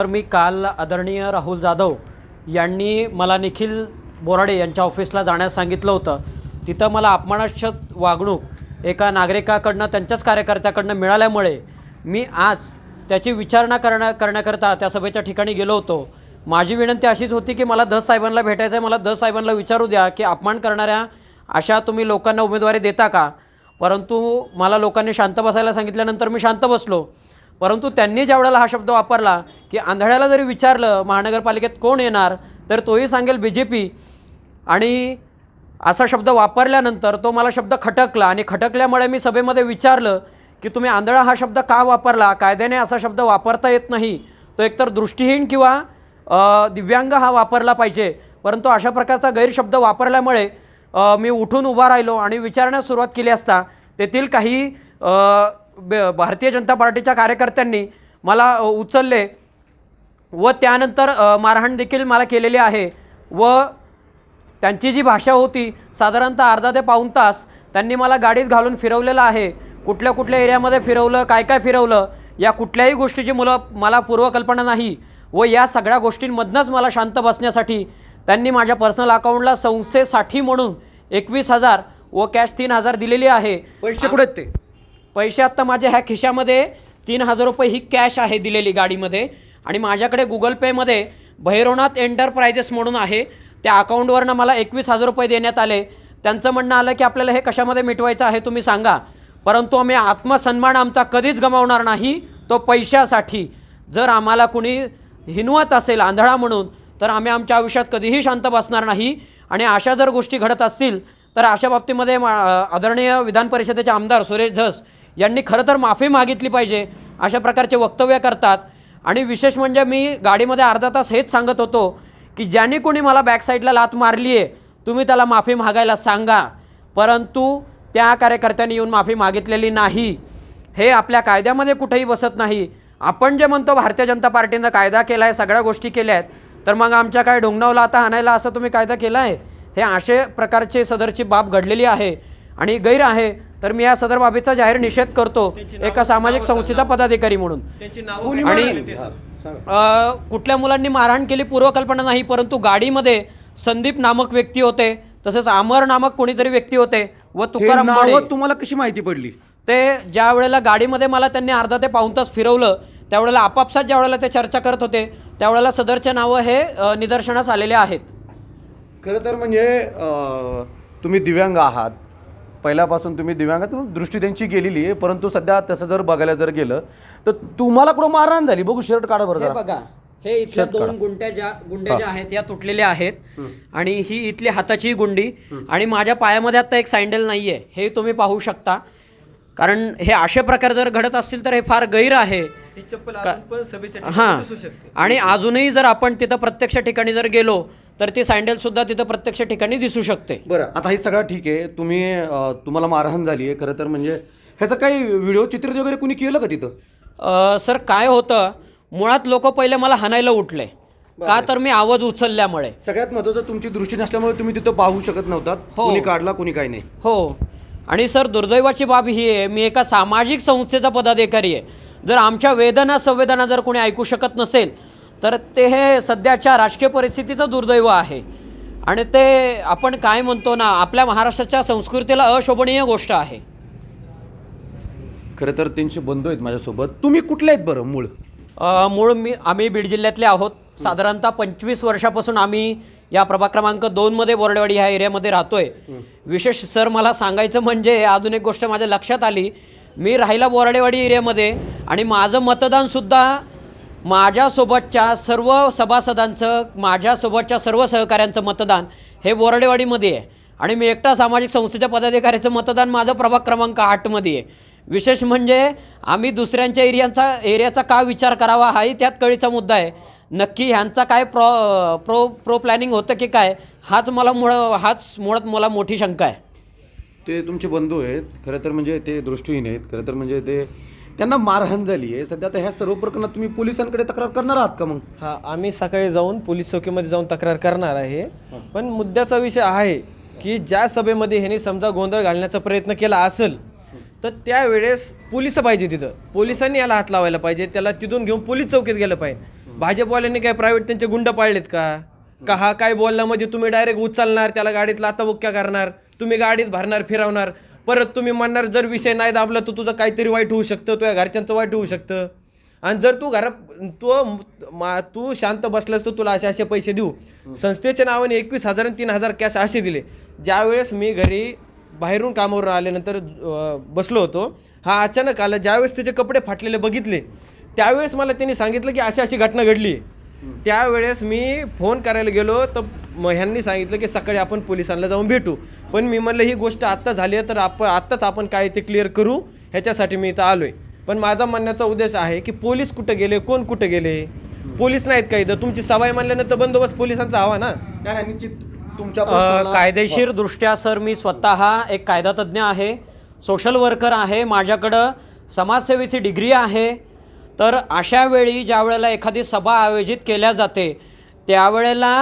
तर मी काल आदरणीय राहुल जाधव यांनी मला निखिल बोराडे यांच्या ऑफिसला जाण्यास सांगितलं होतं. तिथं मला अपमानास्पद वागणूक एका नागरिकाकडनं त्यांच्याच कार्यकर्त्याकडनं मिळाल्यामुळे मी आज त्याची विचारणा करण्याकरता त्या सभेच्या ठिकाणी गेलो होतो. माझी विनंती अशीच होती की मला धस साहेबांना भेटायचं आहे. मला धस साहेबांना विचारू द्या की अपमान करणाऱ्या अशा तुम्ही लोकांना उमेदवारी देता का. परंतु मला लोकांनी शांत बसायला सांगितल्यानंतर मी शांत बसलो. परंतु त्यांनी ज्या वेळेला हा शब्द वापरला की आंधळ्याला जरी विचारलं महानगरपालिकेत कोण येणार तर तोही सांगेल BJP, आणि असा शब्द वापरल्यानंतर तो मला शब्द खटकला आणि खटकल्यामुळे मी सभेमध्ये विचारलं की तुम्ही आंधळा हा शब्द का वापरला. कायद्याने असा शब्द वापरता येत नाही. तो एकतर दृष्टिहीन किंवा दिव्यांग हा वापरला पाहिजे. परंतु अशा प्रकारचा गैरशब्द वापरल्यामुळे मी उठून उभा राहिलो आणि विचारण्यास सुरुवात केली असता तेथील काही भारतीय जनता पार्टीच्या कार्यकर्त्यांनी मला उचलले व त्यानंतर मारहाण देखील मला केलेली आहे. व त्यांची जी भाषा होती साधारणतः अर्धा ते पाऊण तास त्यांनी मला गाडीत घालून फिरवलेलं आहे. कुठल्या कुठल्या एरियामध्ये फिरवलं, काय काय फिरवलं या कुठल्याही गोष्टीची मला पूर्वकल्पना नाही. व या सगळ्या गोष्टींमधनंच मला शांत बसण्यासाठी त्यांनी माझ्या पर्सनल अकाउंटला संस्थेसाठी म्हणून 21,000 व कॅश 3,000 दिलेली आहे. पैसे कुठे आहेत ते? पैसे आत्ता माझ्या ह्या खिशामध्ये 3,000 रुपये ही कॅश आहे दिलेली गाडीमध्ये, आणि माझ्याकडे गुगल पेमध्ये भैरवनाथ एंटरप्राइजेस म्हणून आहे. त्या अकाउंटवरनं मला 21,000 रुपये देण्यात आले. त्यांचं म्हणणं आलं की आपल्याला हे कशामध्ये मिटवायचं आहे तुम्ही सांगा. परंतु आम्ही आत्मसन्मान आमचा कधीच गमावणार नाही तो पैशासाठी. जर आम्हाला कुणी हिनवत असेल आंधळा म्हणून तर आम्ही आमच्या आयुष्यात कधीही शांत बसणार नाही. आणि अशा जर गोष्टी घडत असतील तर अशा बाबतीमध्ये आदरणीय विधान परिषदेचे आमदार सुरेश धस यांनी खरं तर माफी मागितली पाहिजे. अशा प्रकारचे वक्तव्य करतात. आणि विशेष म्हणजे मी गाडीमध्ये अर्धा तास हेच सांगत होतो की ज्यांनी कोणी मला बॅकसाईडला लात मारली आहे तुम्ही त्याला माफी मागायला सांगा. परंतु त्या कार्यकर्त्यांनी येऊन माफी मागितलेली नाही. हे आपल्या कायद्यामध्ये कुठेही बसत नाही. आपण जे म्हणतो भारतीय जनता पार्टीनं कायदा केला आहे, सगळ्या गोष्टी केल्या आहेत, तर मग आमच्या काय डोंगनावला आता आणायला असं तुम्ही कायदा केला आहे. हे असे प्रकारचे सदरची बाब घडलेली आहे आणि गैर आहे. तर मी या सदर बाबीचा जाहीर निषेध करतो एका सामाजिक संस्थेचा पदाधिकारी म्हणून. आणि कुठल्या मुलांनी मारहाण केली पूर्वकल्पना नाही, परंतु गाडीमध्ये संदीप नामक व्यक्ती होते, तसेच अमर नामक कोणीतरी व्यक्ती होते व तुकाराम. तुम्हाला कशी माहिती पडली? ते ज्या वेळेला गाडीमध्ये मला त्यांनी अर्धा ते पाऊण तास फिरवलं त्यावेळेला आपापसात ज्या वेळेला ते चर्चा करत होते त्यावेळेला सदरचे नावं हे निदर्शनास आलेले आहेत. खरं तर म्हणजे तुम्ही दिव्यांग आहात, पहिल्यापासून तुम्ही दिव्यांगात दृष्टी त्यांची गेलेली आहे. परंतु सध्या तसं जर बघायला जर गेलं तर तुम्हाला कुठं मारहाण झाली. बघू शर्ट काढा बरं जरा. बघा हे इथल्या दोन गुंड्या ज्या आहेत या तुटलेल्या आहेत आणि ही इथली हाताची गुंडी आणि माझ्या पायामध्ये आता एक सँडल नाहीये हे तुम्ही पाहू शकता. कारण हे असे प्रकार जर घडत असतील तर हे फार गैर आहे. हां, आणि अजूनही जर आपण तिथं प्रत्यक्ष ठिकाणी जर गेलो तर ती सँडल सुद्धा तिथं प्रत्यक्ष ठिकाणी दिसू शकते. बरं, आता हे सगळं ठीक आहे. तुम्हाला मारहाण झाली आहे. खरं तर म्हणजे ह्याचं काही व्हिडिओ चित्रित वगैरे कुणी केलं का तिथं? सर काय होतं, मुळात लोक पहिले मला हाणायला उठले का तर मी आवाज उचलल्यामुळे. सगळ्यात महत्त्वाचं तुमची दृष्टी नसल्यामुळे तुम्ही तिथं पाहू शकत नव्हतात. कुणी काढला कुणी काही नाही. हो, आणि सर दुर्दैवाची बाब ही आहे मी एका सामाजिक संस्थेचा पदाधिकारी आहे. जर आमच्या वेदना संवेदना जर कोणी ऐकू शकत नसेल तर ते हे सध्याच्या राजकीय परिस्थितीचं दुर्दैव आहे. आणि ते आपण काय म्हणतो ना, आपल्या महाराष्ट्राच्या संस्कृतीला अशोभनीय गोष्ट आहे. खरं तर त्यांचे बंधू आहेत माझ्यासोबत. तुम्ही कुठले आहेत बरं मूळ? आम्ही बीड जिल्ह्यातले आहोत. साधारणतः 25 वर्षापासून आम्ही या प्रभाग क्रमांक 2मध्ये बोराडेवाडी ह्या एरियामध्ये राहतोय. विशेष सर मला सांगायचं म्हणजे अजून एक गोष्ट माझ्या लक्षात आली. मी राहिला बोराडेवाडी एरियामध्ये आणि माझं मतदानसुद्धा माझ्यासोबतच्या सर्व सभासदांचं, माझ्यासोबतच्या सर्व सहकाऱ्यांचं मतदान हे बोराडेवाडीमध्ये आहे. आणि मी एकटा सामाजिक संस्थेच्या पदाधिकाऱ्याचं मतदान माझं प्रभाग क्रमांक 8मध्ये आहे. विशेष म्हणजे आम्ही दुसऱ्यांच्या एरियाचा का विचार करावा हाही त्यात कळीचा मुद्दा आहे. नक्की ह्यांचा काय प्रो प्लॅनिंग होतं की काय हाच मुळात मला मोठी शंका आहे. ते तुमचे बंधू आहेत. खरं तर म्हणजे ते दृष्टीहीन आहेत. खरं तर म्हणजे त्यांना मारहाण झाली आहे. सध्या आता ह्या सर्व प्रकरणात तुम्ही पोलिसांकडे तक्रार करणार आहात का? मग हां, आम्ही सकाळी जाऊन पोलीस चौकीमध्ये जाऊन तक्रार करणार आहे. पण मुद्द्याचा विषय आहे की ज्या सभेमध्ये ह्यांनी समजा गोंधळ घालण्याचा प्रयत्न केला असेल तर त्यावेळेस पोलिस पाहिजे. तिथं पोलिसांनी याला हात लावायला पाहिजे. त्याला तिथून घेऊन पोलीस चौकीत गेलं पाहिजे. भाजपवाल्यांनी काय प्रायव्हेट त्यांचे गुंड पाळलेत का हा काय बोलला म्हणजे तुम्ही डायरेक्ट उचलणार, त्याला गाडीत लाताबुक्क्या करणार, तुम्ही गाडीत भरणार, फिरवणार, परत तुम्ही म्हणणार जर विषय नाही दाबला तर तुझं काहीतरी वाईट होऊ शकतं, तुझ्या घरच्यांचं वाईट होऊ शकतं. आणि जर तू तू शांत बसलास तर तुला असे पैसे देऊ. संस्थेच्या नावाने 21,000 आणि 3,000 कॅश असे दिले. ज्यावेळेस मी घरी बाहेरून कामावरून आल्यानंतर बसलो होतो, हा अचानक आला. ज्यावेळेस त्याचे कपडे फाटलेले बघितले त्यावेळेस मला त्यांनी सांगितलं की अशी घटना घडली. त्यावेळेस मी फोन करायला गेलो तर ह्यांनी सांगितलं की सकाळी आपण पोलिसांना जाऊन भेटू. पण मी म्हणलं ही गोष्ट आत्ता झाली आहे तर आत्ताच आपण काय ते क्लिअर करू, ह्याच्यासाठी मी इथं आलो आहे. पण माझा म्हणण्याचा उद्देश आहे की पोलीस कुठं गेले, कोण कुठं गेले? पोलीस नाहीत काही तर तुमची सवाई म्हणल्यानंतर बंदोबस्त पोलिसांचा हवा ना. तुमच्या प्रश्नाला- कायदेशीर दृष्ट्या सर मी स्वतः एक कायदातज्ञ आहे, सोशल वर्कर आहे, माझ्याकडं समाजसेवेची डिग्री आहे. तर अशा वेळी ज्या वेळेला एखादी सभा आयोजित केल्या जाते त्यावेळेला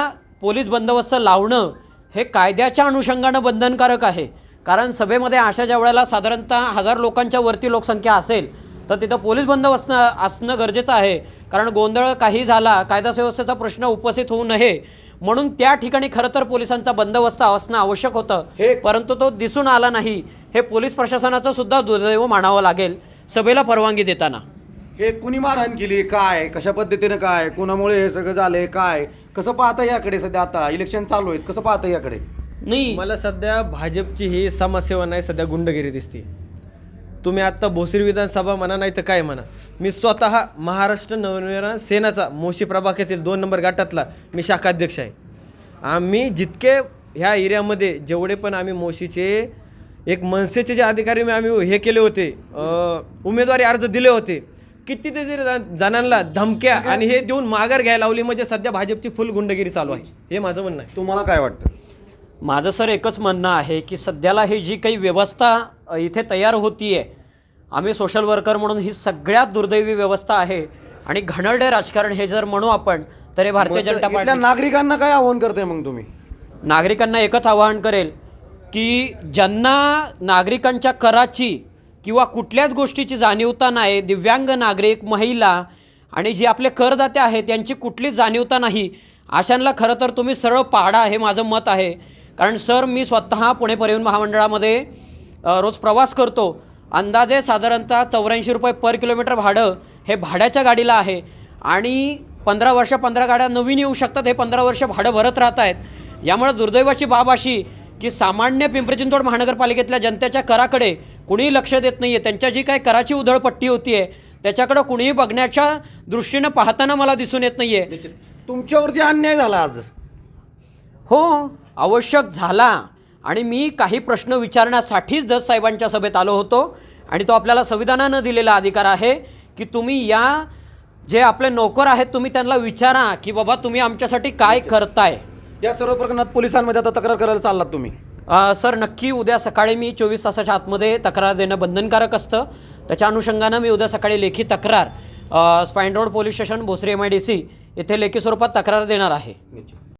पोलीस बंदोबस्त लावणं हे कायद्याच्या अनुषंगानं बंधनकारक आहे. कारण सभेमध्ये अशा ज्या वेळेला साधारणतः 1000 लोकांच्या वरती लोकसंख्या असेल तर तिथं पोलीस बंदोबस्त असणं गरजेचं आहे. कारण गोंधळ काही झाला, कायदा सुव्यवस्थेचा प्रश्न उपस्थित होऊ नये म्हणून त्या ठिकाणी खरं तर पोलिसांचा बंदोबस्त असणं आवश्यक होतं, परंतु तो दिसून आला नाही. हे पोलीस प्रशासनाचं सुद्धा दुर्दैव मानावं लागेल सभेला परवानगी देताना. हे कुणी मारहाण केली, काय कशा पद्धतीनं, काय कोणामुळे हे सगळं झालंय, काय कसं पाहता याकडे? सध्या आता इलेक्शन चालू आहेत, कसं पाहता याकडे? नाही, मला सध्या भाजपची ही समाजसेवा नाही, सध्या गुंडगिरी दिसते. तुम्ही आत्ता भोसरी विधानसभा म्हणा नाही तर काय म्हणा, मी स्वतः महाराष्ट्र नवनिर्माण सेनाचा मोशी प्रभागातील 2 नंबर गटातला मी शाखाध्यक्ष आहे. आम्ही जितके ह्या एरियामध्ये जेवढे पण आम्ही मोशीचे एक मनसेचे जे अधिकारी आम्ही हे केले होते, उमेदवारी अर्ज दिले होते, कितीतरी जणांना धमक्या आणि हे देऊन माघार घ्यायला लावली. म्हणजे सध्या भाजपची फुल गुंडगिरी चालू आहे, हे माझं म्हणणं आहे. तुम्हाला काय वाटतं? माझं सर एकच म्हणणं आहे की सध्याला ही जी काही व्यवस्था इथे तयार होती आहे, आम्ही सोशल वर्कर म्हणून ही सगळ्यात दुर्दैवी व्यवस्था आहे. आणि घाणेरडे राजकारण हे जर म्हणू आपण तर हे भारतीय जनता इथल्या पार्टी नागरिकांना काय आव्हान करताय मग तुम्ही? नागरिकांना एकच आवाहन करेल की ज्यांना नागरिकांच्या कराची किंवा कुठल्याच गोष्टीची जाणीवता नाही, दिव्यांग नागरिक, महिला आणि जे आपले करदाते आहेत यांची कुठलीच जाणीवता नाही, अशांना खरं तर तुम्ही सरळ पाडा, हे माझं मत आहे. कारण सर मी स्वतः पुणे परिवहन महामंडळामध्ये रोज प्रवास करतो. अंदाजे साधारणतः 84 रुपये पर किलोमीटर भाडं हे भाड्याच्या गाडीला आहे. आणि 15 वर्ष 15 गाड्या नवीन येऊ शकतात, हे 15 वर्ष भाडं भरत राहत आहेत. यामुळे दुर्दैवाची बाब अशी की सामान्य पिंपरी चिंचवड महानगरपालिकेतल्या जनतेच्या कराकडे कुणीही लक्ष देत नाही आहे. त्यांच्या जी काही कराची उधळपट्टी होती आहे त्याच्याकडं कुणीही बघण्याच्या दृष्टीनं पाहताना मला दिसून येत नाही आहे. तुमच्यावरती अन्याय झाला आज? हो, आवश्यक झाला. आणि मी काही प्रश्न विचारण्यासाठीच जज साहेबांच्या सभेत आलो होतो. आणि तो आपल्याला संविधानानं दिलेला अधिकार आहे की तुम्ही या जे आपले नोकर आहेत तुम्ही त्यांना विचारा की बाबा तुम्ही आमच्यासाठी काय करताय. या सर्व प्रकरणात पोलिसांमध्ये आता तक्रार करायला चाललात तुम्ही? सर नक्की उद्या सकाळी मी 24 तासाच्या आतमध्ये तक्रार देणं बंधनकारक असतं. त्याच्या अनुषंगानं मी उद्या सकाळी लेखी तक्रार Spine Road police station Bhosari MIDC येथे लेखी स्वरूपात तक्रार देणार आहे.